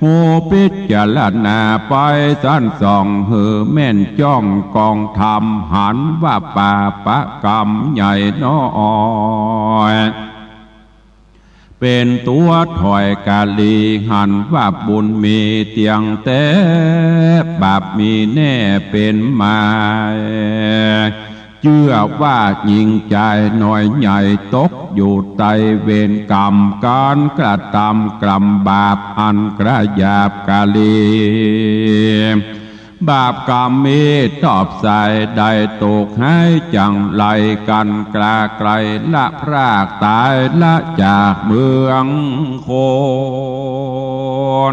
หูพิจารณาไปสั้นส่องเหือแม่นจ้องกองธรรมหันว่าป่าปะกรรมใหญ่น้อยเป็นตัวถอยกาลีหันว่าบุญมีเตียงแต่บาปมีแน่เป็นมาเชื่อว่ายิงใจหน่อยใหญ่ตกอยู่ใต้เวรกรรมการกระทำกรรมบาปอันกระยาบกาลีบาปกรรมมีตอบใส่ได้ตกให้จังไหลกันกลาไกลละพรากตายละจากเมืองโค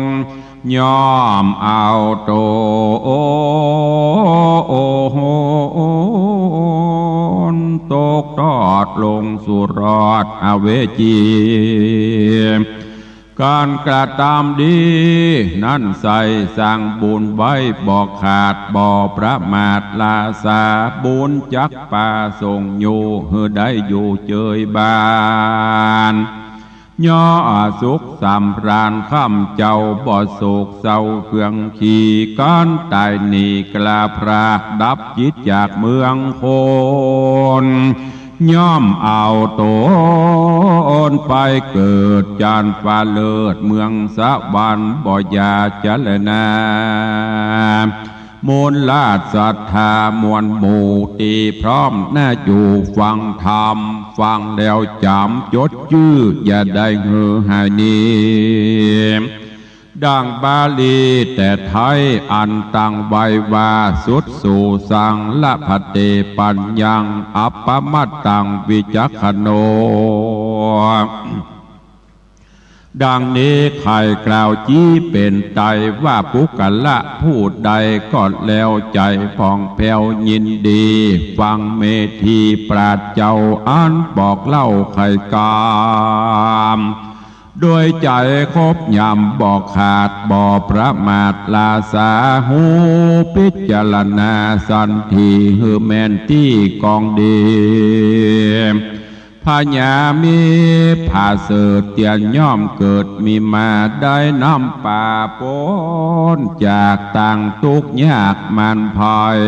น ย่อมเอาโตตกทอดลงสู่รอดอเวจีการกระทำดีนั่นใส่สั่งบุญไว้บอกขาดบ่ประมาทลาสาบุญจักป่าส่งอยู่เฮือได้อยู่เจยบานย่อสุขสำราญข้ามเจ้าบ่โศกเศร้าเพื่องขี่ก้อนตายหนีกลาพรากดับจิตจากเมืองโคนย่อมเอาตนไปเกิดจานฟ้าเลิศเมืองสวรรค์บ่ยาจัลนามูลลาดศรัทธามวลหมู่ตีพร้อมน่าอยู่ฟังธรรมฟังแล้วจำจดชื่ออย่าได้เหือหายนี้ดังบาลีแต่ไทยอันตังไว้ว่าสุดสู่สังละพเตปัญญังอัปปมัตตังวิจักขโนดังนี้ใครกล่าวจี้เป็นไตว่าปุกละพูดใดก็แล้วใจผ่องแผ้วยินดีฟังเมธีปราดเจ้าอันบอกเล่าไขกามโดยใจคบยำบอกขาดบ่ประมาทลาสาหูพิจารณาสันทีฮือแมนที่กองดีพญามีผาเสดเตียนย่อมเกิดมีมาได้น้ำป่าปนจากต่างทุกยากมันพาย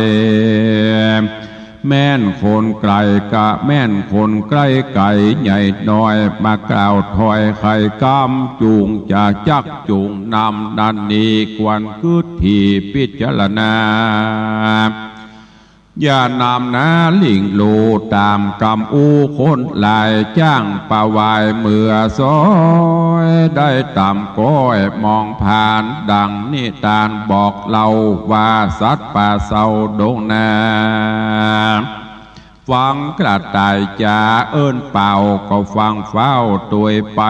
แม่นคนไกลกะแม่นคนใกล้ไก่ใหญ่น้อยมากล่าวถอยไข่กำจูงจะจักจูงนำดันนี้ควรคืดที่พิจารณาอย่านำนาลิงโลตามกำอูคนลายจ้างป่าวายเมื่อซอยได้ตามก้อยมองผ่านดังนิทานบอกเล่าว่าสัตว์ป่าเศร้าดงนาฟังกระต่ายจ่าเอิ้นเป่าก็ฟังเฝ้าตัวไป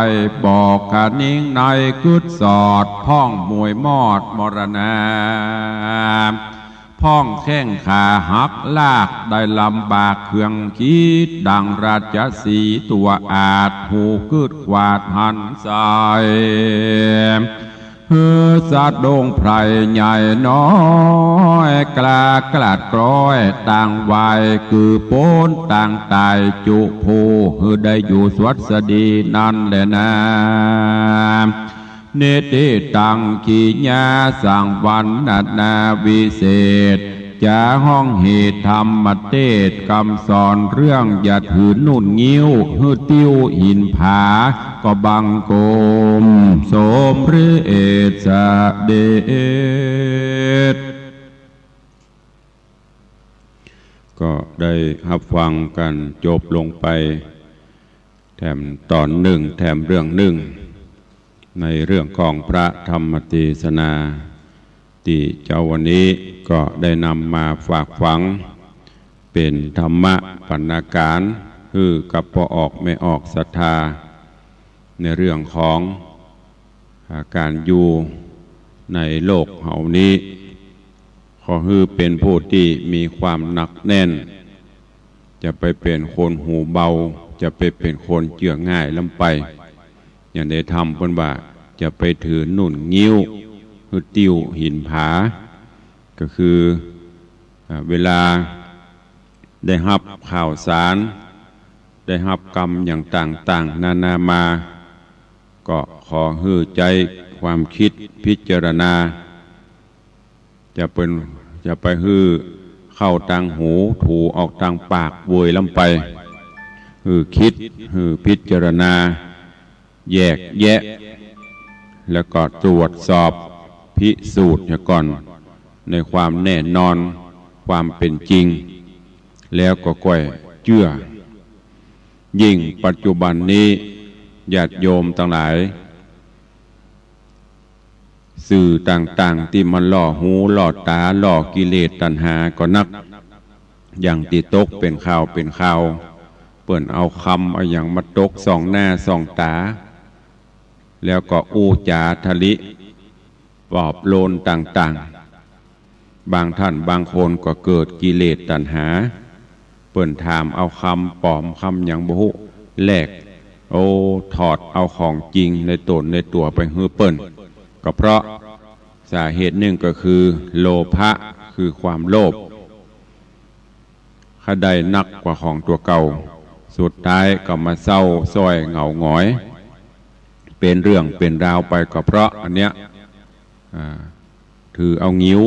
บอกกะนิ่งในกึดสอดพ้องมวยมอดมรณาพ้องแข้งขาหักลากได้ลำบากเครื่องคิดดังราชสีตัวอาจหูกึดกวาดหันสายเฮือสัตว์ดงไพรใหญ่น้อยกล้ากลาดกร้อยต่างวัยคือโป้นต่างตายจุภูเฮือได้อยู่สวัสดีนั่นแหละนะเนติตังขีญาสังวันนัดนาวิเศษจะห้องเหตุธรรมเทศคำสอนเรื่องอย่าถือนุ่นงิ้วฮือติ้วหินผาก็บังโกมสมฤเอสเดชก็ได้รับฟังกันจบลงไปแถมตอนหนึ่งแถมเรื่องหนึ่งในเรื่องของพระธรรมเทศนาที่เจ้าวันนี้ก็ได้นำมาฝากฝังเป็นธรรมะปัณการคือกับพอออกไม่ออกศรัทธาในเรื่องของการอยู่ในโลกเหล่านี้ขอคือเป็นผู้ที่มีความหนักแน่นจะไปเป็นคนหูเบาจะไปเป็นคนเจือง่ายลำไปอย่างได้ทำเพิ่นว่าจะไปถือนุ่นงิ้วคือติ้วหินผาก็คือเวลาได้รับข่าวสารได้รับกรรมอย่างต่างๆนานามาก็ขอฮือใจความคิดพิจารณาจะไปฮือเข้าทางหูถูออกทางปากบวยลำไปฮือคิดฮือพิจารณาแยกแยะแล้วก็ตรวจสอบพิสูจน์ก่อนในความแน่นอนความเป็นจริงแล้วก็ค่อยเชื่อยิ่งปัจจุบันนี้ญาติโยมทั้งหลายสื่อต่างๆที่มันล่อหูล่อตาล่อกิเลสตัณหาก็นักอย่างติตกเป็นข่าวเปิ่นเอาคำเอาอย่างมาตกส่องหน้าส่องตาแล้วก็อูจาทะลิ ปอบโลนต่างๆบางท่านบางคนก็เกิดกิเลสตัณหาเปิ่นถามเอาคำปลอมคำอย่างบุแลกถอดเอาของจริงในตนในตัวไปฮื้อเปิ่นก็เพราะสาเหตุหนึ่งก็คือโลภะคือความโลภข้าใดนักกว่าของตัวเก่าสุดท้ายก็มาเศร้าซ้อยเหงาหงอยเป็นเรื่องเป็นราวไปก็เพราะอันเนี้ยถือเอางิ้ว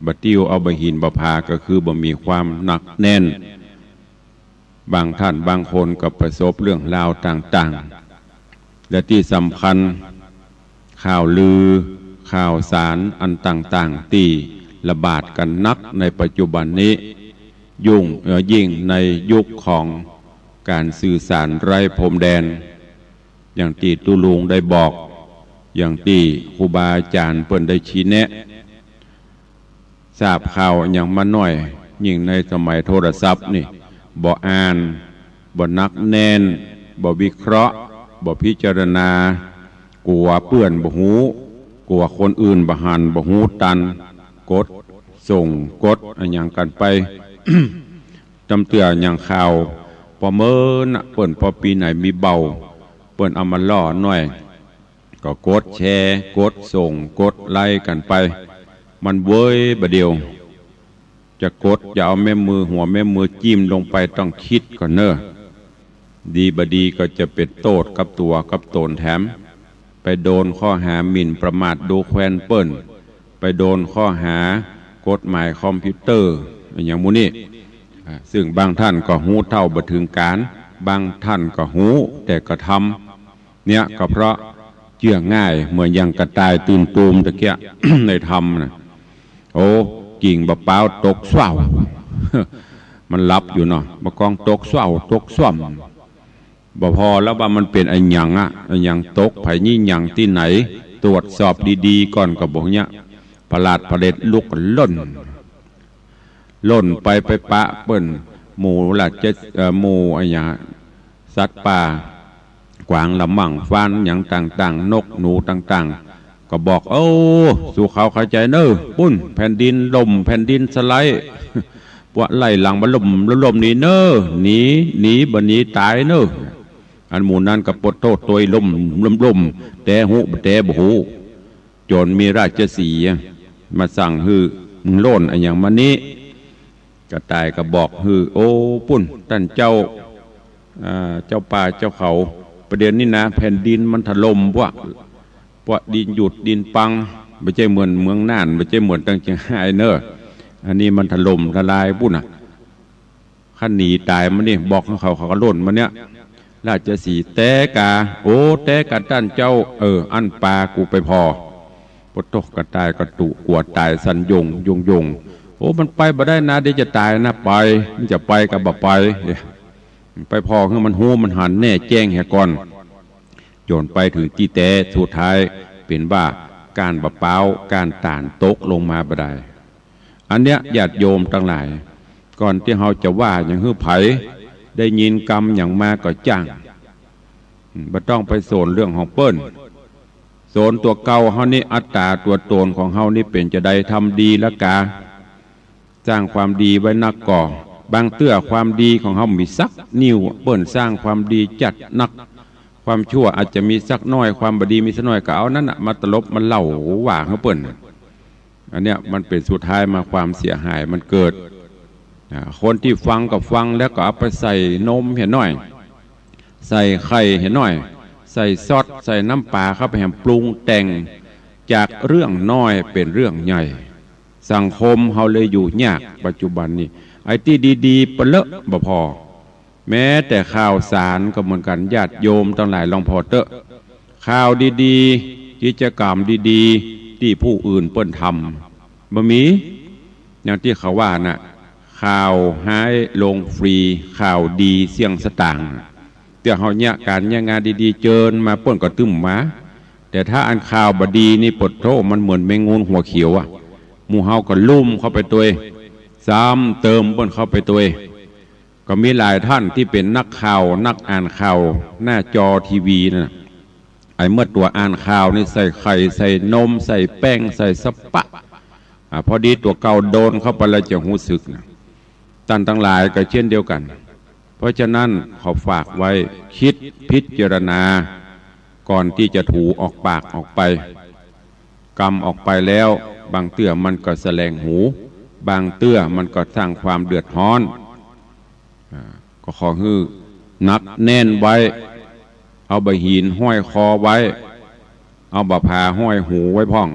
บะติ้วเอาบะหินบะพาก็คือบ่มีความหนักแน่นบางท่านบางคนก็ประสบเรื่องราวต่างๆและที่สำคัญข่าวลือข่าวสารอันต่างๆที่ระบาดกันนักในปัจจุบันนี้ยิ่งในยุคของการสื่อสารไร้พรมแดนอย่างที่ตุลุงได้บอกอย่างที่ครูบาอาจารย์เปิ้นได้ชี้แนะทราบข่าวอย่างมาหน่อยยิ่งในสมัยโทรศัพท์นี่บ่อ่านบ่นักแน่นบ่วิเคราะห์บ่พิจารณากลัวเปื้อนบ่หูกลัวคนอื่นบ่หันบ่หูตันกดส่งกดอย่างกันไป จำเตืออย่างข่าวพอเมินเปิ้นพอปีไหนมีเบาเปิ้นเอามาล่อหน่อยก็กดแชร์กดส่งกดไล่กันไปมันเว้ยบะเดียวจะกดอย่าเอาแม่มือหัวแม่มือจิ้มลงไปต้องคิดก่อนเนอะดีบดีก็จะเป็นโทษกับตัวกับตนแถมไปโดนข้อหาหมิ่นประมาทดูแควนเปิ้นไปโดนข้อหากฎหมายคอมพิวเตอร์อย่างมูนี่ซึ่งบางท่านก็หูเท่าบ่ถึงการบางท่านก็หูแต่ก็ทำเนี่ยก็เพราะเชื่อง่ายเหมือนอย่างกระต่ายตื่นตูมตะเกีย ในธรรมนะกิ่งบะเป้าตกสว่าว มันรับอยู่เนาะบะกองตกสว่าวตกส่วมบ่พอแล้วว่ามันเป็นไอ้หยังอย่างตกไผนี่หยังที่ไหนตรวจสอบดีๆก่อนก็บอกเนี่ยประหลาดประเด็ดลุกล่นไปปะเปิ้นหมูหลักหมูไอ้หยังสัตว์ป่ากวางลำมั่งฟันอย่างต่างๆนกหนูต่างๆก็บอกสู่เขาเข้าใจเนอะปุ้นแผ่นดินลมแผ่นดินสไลด์ปวดไหลหลังบรรลมนี่เนอะหนีบันนี้ตายเนอะอันหมูนั้นก็ปดโทษตัวลมแต่หูแต่บหูจนมีราชสีห์มาสั่งฮือมึงโล่นอะไรอย่างมันนี้กระต่ายก็บอกฮือปุ้นท่านเจ้าป่าเจ้าเขาประเด็นนี้นะแผ่นดินมันถล่มพวกดินหยุดดินปังไม่ใช่เหมือนเมืองน่านไม่ใช่เหมือนตั้งเชียงรายเนอะอันนี้มันถล่มทลายปุ้นขั้นหนีตายมันนี่บอกเขาก็ล่นมันเนี้ยราชสีห์แต่กาท่านเจ้าอันปลากูไปพอปตกกระต่ายกระตุกวดตายสันยงมันไปบ่ได้นะเดี๋ยวจะตายนะไปมันจะไปกับบ่ไปพอคือมันหูมันหันแน่แจ้งแหก่อนโยนไปถึงที่แต่สุดท้ายเป็นว่าการบะเป้าการต่านตกลงมาบ่ได้อันเนี้ยญาติโยมทั้งหลายก่อนที่เราจะว่าอย่างฮื้อไผได้ยินกรรมอย่างมาก็จ้างบ่ต้องไปโซนเรื่องของเปิ้นโซนตัวเก่าเฮานี่อัตตาตัวตนของเฮานี่เป็นจะได้ทำดีละกาสร้างความดีไว้นักก่อบางเตื้อความดีของเฮามีสักนิ้วเปิ้นสร้างความดีจัดนักความชั่วอาจจะมีสักน้อยความบดีมีสักน้อยก็เอานั้นมาตลบมันเล่าว่าเฮาเปิ้นอันเนี้ยมันเป็นสุดท้ายมาความเสียหายมันเกิดคนที่ฟังก็ฟังแล้วก็เอาไปใส่นมเห็นหน่อยใส่ไข่เห็นหน่อยใส่ซอสใส่น้ำปลาเข้าไปแหมปรุงแต่งจากเรื่องน้อยเป็นเรื่องใหญ่สังคมเฮาเลยอยู่ยากปัจจุบันนี้ไอ้ที่ดีๆเปเลอะบ่พอแม้แต่ข่าวสารก็เหมือนกันญาติโยมทั้งหลายลองพอเตอะข่าวดีๆกิจกรรมดีๆที่ผู้อื่นเปิ้นทำบ่มีอย่างที่เขาว่าน่ะข่าวหายลงฟรีข่าวดีเสี่ยงสตางค์แต่เฮาเนี่ยการงานดีๆเจิญมาเปิ้นก็ตึ้มมาแต่ถ้าอันข่าวบดีนี่ปดโทมันเหมือนแมงงูหัวเขียวหมู่เฮาก็ลุ่มเข้าไปตัวซ้ำเติมเปิ้นเข้าไปตัวก็มีหลายท่านที่เป็นนักข่าวนักอ่านข่าวหน้าจอทีวีน่ะอ เมื่อตัวอ่านข่าวนี่ใส่ไข่ใส่นมใส่แป้งใส่สปะพอดีตัวเก่าโดนเข้าไปแล้วจะหูสึกนะท่านทั้งหลายก็เช่นเดียวกันเพราะฉะนั้นขอฝากไว้คิดพิจารณาก่อนที่จะถูออกปากออกไปกำออกไปแล้วบางเตื้อมันก็แสลงหูบางเตื้อมันก็สร้างความเดือดร้อนก็ขอฮื้อนักแน่นไว้เอาใบหินห้อยคอไว้เอาบะพาห้อยหูไว้พ่อง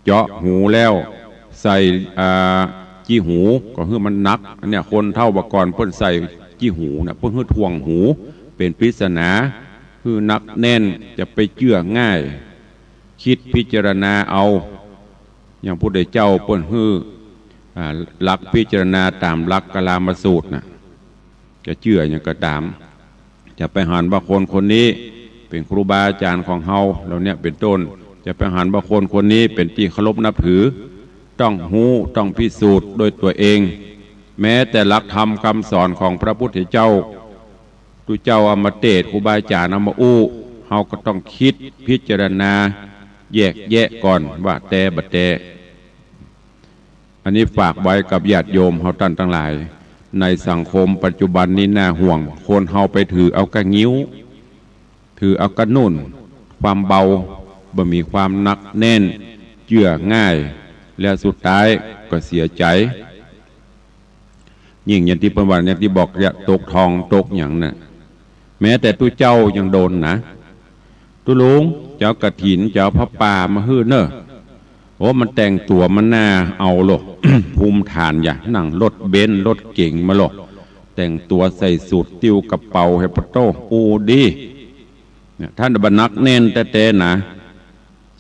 เจาะหูแล้วใส่จี้หูก็คือมันนักอันเนี้ยคนเท่าบก่อนเพิ่นใส่จี้หูนะเพิ่นคือทวงหูเป็นปริศนาคือนักแน่นจะไปเชื่อง่ายคิดพิจารณาเอาอย่างพุทธเจ้าเพิ่นคือหลักพิจารณาตามหลักกลามสูตรนะจะเชื่ออย่างก็ตามจะไปหันว่าคนคนนี้เป็นครูบาอาจารย์ของเฮาเราเนี่ยเป็นต้นจะไปหันว่าคนคนนี้เป็นที่เคารพนับถือต้องหูต้องพิสูจน์โดยตัวเองแม้แต่หลักธรรมคำสอนของพระพุทธเจ้าตุเจ้าเอามาเทศน์ครูบาอาจารย์เอามาอู้เฮาก็ต้องคิดพิจารณาแยกแยะก่อนว่าแต่บัดแต่อันนี้ฝากไว้กับญาติโยมเฮาท่านทั้งหลายในสังคมปัจจุบันนี้น่าห่วงคนเฮาไปถือเอากระงิ้วถือเอากระนุ่นความเบาบ่มีความหนักแน่นเชื่อง่ายและสุดท้ายก็เสียใจยิ่งอย่างที่ประวัติอย่างที่บอกจะตกทองตกอย่างน่ะแม้แต่ตู้เจ้ายังโดนนะตู้ลุงเจ้ากระถินเจ้าพระป่ามาฮื้อเนอะโอ้มันแต่งตัวมันน่าเอาหรอก ภูมิฐานอย่านั่งรถเบนซ์รถเก่งมาหรอกแต่งตัวใส่สูทติ้วกระเป๋าเฮปโต้อูดีเนี่ยท่านบรรนักเน้นแต่นะ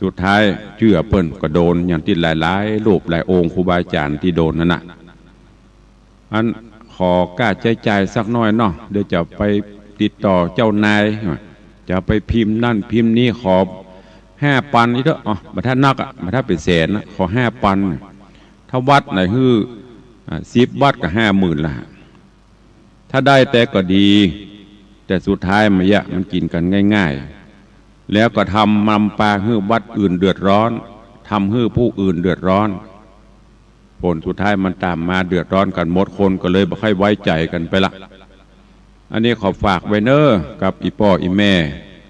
สุดท้ายเชื่อเปิ้นก็โดนอย่างที่หลายๆรูปหลายองค์ครูบาอาจารย์ที่โดนนั่นน่ะอันขอกล้าใจสักน้อยเนาะเดี๋ยวจะไปติดต่อเจ้านายจะไปพิมพ์นั่นพิมพ์นี้ขอ5,000นี่เถอะอ๋อมาถ้านักมาถ้าเป็นแสนนะขอ5,000ถ้าวัดไหนฮื้อ10 วัดก็50,000ละถ้าได้แต่ก็ดีแต่สุดท้ายมันกินกันง่ายๆแล้วก็ทำนำปาฮื้อวัดอื่นเดือดร้อนทำฮื้อผู้อื่นเดือดร้อนผลสุดท้ายมันตามมาเดือดร้อนกันหมดคนก็เลยไม่ค่อยไว้ใจกันไปละอันนี้ขอฝากไว้เนอกับอีพ่ออีแม่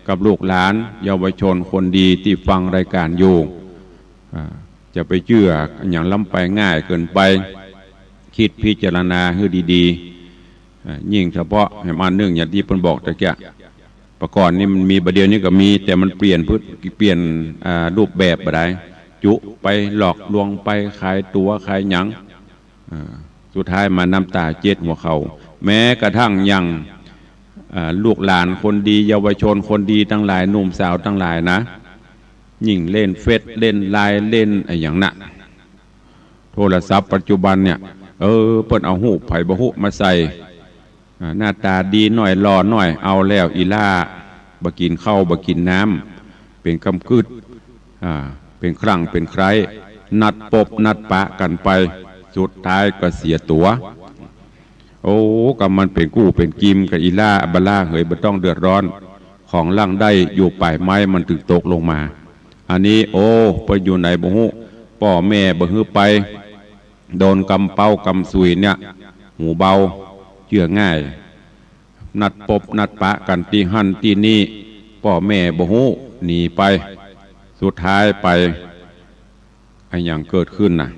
กับลูกหลานเยาวชนคนดีที่ฟังรายการอยู่จะไปเชื่ออย่างล้ำไปง่ายเกินไปคิดพิจารณาให้ดีๆยิ่งเฉพาะให้มาเนื่องอย่างที่เพิ่นบอกตะเกียประก่อนนี่มันมีประเดี๋ยวนี้ก็มีแต่มันเปลี่ยนรูปแบบอะไรจุไปหลอกลวงไปขายตัวขายหยังสุดท้ายมาน้ำตาเจ็ดหัวเขาแม้กระทั่งยังลูกหลานคนดีเยาวชนคนดีทั้งหลายหนุ่มสาวทั้งหลายนะยิ่งเล่นเฟซเล่นไลน์เล่นอย่างนั้นโทรศัพท์ปัจจุบันเนี่ยเปิ้นเอาหูไผ่บะหุมาใส่หน้าตาดีหน่อยหล่อหน่อยเอาแล้วอีล่าบะกินข้าวบะกินน้ำเป็นกำกึดเป็นครั้งเป็นใครนัดปบนัดปะกันไปสุดท้ายก็เสียตัวโอ้กับมันเป็นกู้เป็นกิมกับอีล่าบล่าเหยบ่ต้องเดือดร้อนของล่างได้อยู่ปลายไม้มันถึงตกลงมาอันนี้โอ้ไปอยู่ไหนบ่ฮู้พ่อแม่บ่ฮื้อไปโดนกำเป้ากำสุยเนี่ยหูเบาเชื่อง่ายนัดปบนัดปะกันที่หั่นที่นี่พ่อแม่บ่ฮู้หนีไปสุดท้ายไปไอ้อย่างเกิดขึ้นน่ะ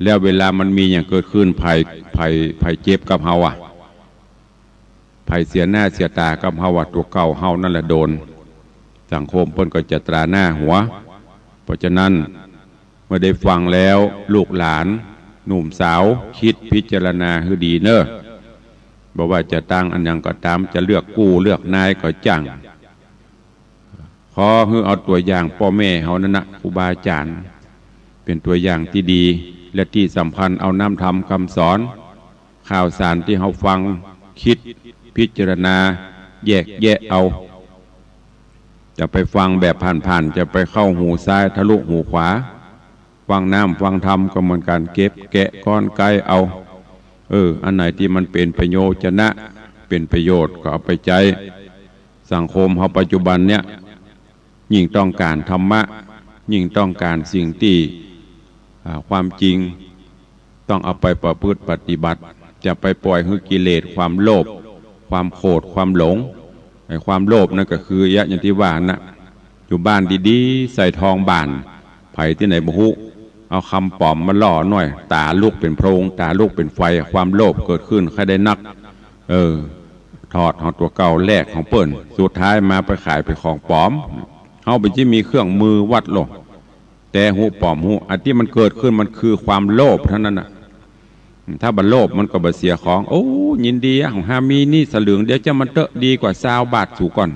แล้วเวลามันมีอย่างเกิดขึ้นภัยเจ็บกับเฮาภัยเสียหน้าเสียตากับเฮาตัวเก่าเฮานั่นแหละโดนสังคมเพิ่นก็จะตราหน้าหัวเพราะฉะนั้นเมื่อได้ฟังแล้วลูกหลานหนุ่มสาวคิดพิจารณาให้ดีเนอะบอกว่าจะตั้งอันยังก็ตามจะเลือกกู้เลือกนายก็จังขอให้เอาตัวอย่างพ่อแม่เฮานั่นนะครูบาอาจารย์เป็นตัวอย่างที่ดีและที่สำคัญเอาน้ำธรรมคำสอนข่าวสารที่เฮาฟังคิดพิจารณาแยกแยะเอาจะไปฟังแบบผ่านๆจะไปเข้าหูซ้ายทะลุหูขวาฟังน้ำฟังธรรมก็เหมือนกันเก็บแกะก้อนไกเอาอันไหนที่มันเป็นประโยชน์เป็นประโยชน์ก็เอาไปใจสังคมเฮาปัจจุบันเนี่ย ยิ่งต้องการธรรมะยิ่งต้องการสิ่งที่ความจริงต้องเอาไปประพฤติปฏิบัติจะไปปล่อยให้กิเลสความโลภความโกรธความหลงไอ้ความโลภนั่นก็คืออย่างที่ว่านะอยู่บ้านดีๆใส่ทองบานไผ่ที่ไหนบุหุเอาคำปลอมมาล่อหน่อยตาลูกเป็นโพรงตาลูกเป็นไฟความโลภเกิดขึ้นใครได้นักถอดของตัวเก่าแลกของเปิ้นสุดท้ายมาไปขายเป็นของปลอมเอาไปที่มีเครื่องมือวัดโลกแต่หูปลอมหูอันที่มันเกิดขึ้นมันคือความโลภเท่านั้นนะถ้าบันโลภมันก็บ่เสียของโอ้ยินดีของฮามีนี่สลึงเดี๋ยวจะมันเตอะดีกว่า20 บาทสู่ก่อน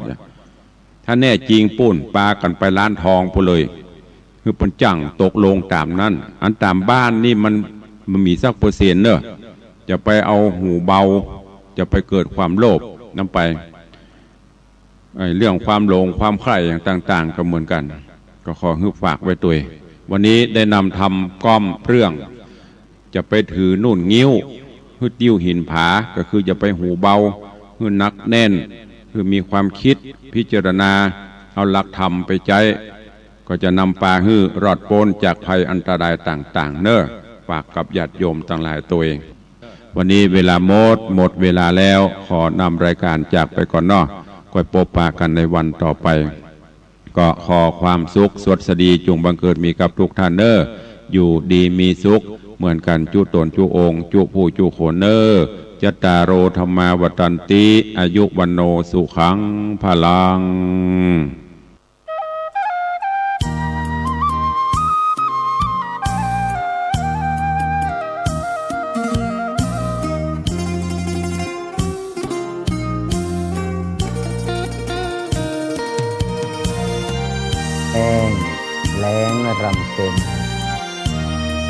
ถ้าแน่จริงปุ่นปลากันไปร้านทองพูเลยคือปนจังตกลงตามนั้นอันตามบ้านนี่มันมีสักเปอร์เซ็นต์เนอะจะไปเอาหูเบาจะไปเกิดความโลภนำไปเรื่องความหลงความใคร่อย่างต่างๆก็เหมือนกันก็ขอให้ฝากไว้ตัววันนี้ได้นำทำก้อมเรื่องจะไปถือนุ่นงิ้วหื้อติ้วหินผาก็คือจะไปหูเบาหื้อนักแน่นคือมีความคิดพิจารณาเอาหลักธรรมไปใจก็จะนำปลาหื้อรอดพ้นจากภัยอันตรายต่างๆเน้อฝากกับญาติโยมต่างหลายตัวเองวันนี้เวลาหมดเวลาแล้วขอนำรายการจากไปก่อนเนาะก็พบปะกันในวันต่อไปก็ขอความสุขสวัสดีจงบังเกิดมีกับทุกท่านเน้ออยู่ดีมีสุขเหมือนกันจุตนจุองค์จุผู้จุโขเนอจัตตารโอธรรมาวัตันติอายุวันโนสุขังพลังแห้งแล้งรำเค็ม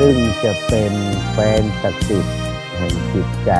ซึ่งจะเป็นแฟนศักดิ์สิทธิ์แห่งจิตใจ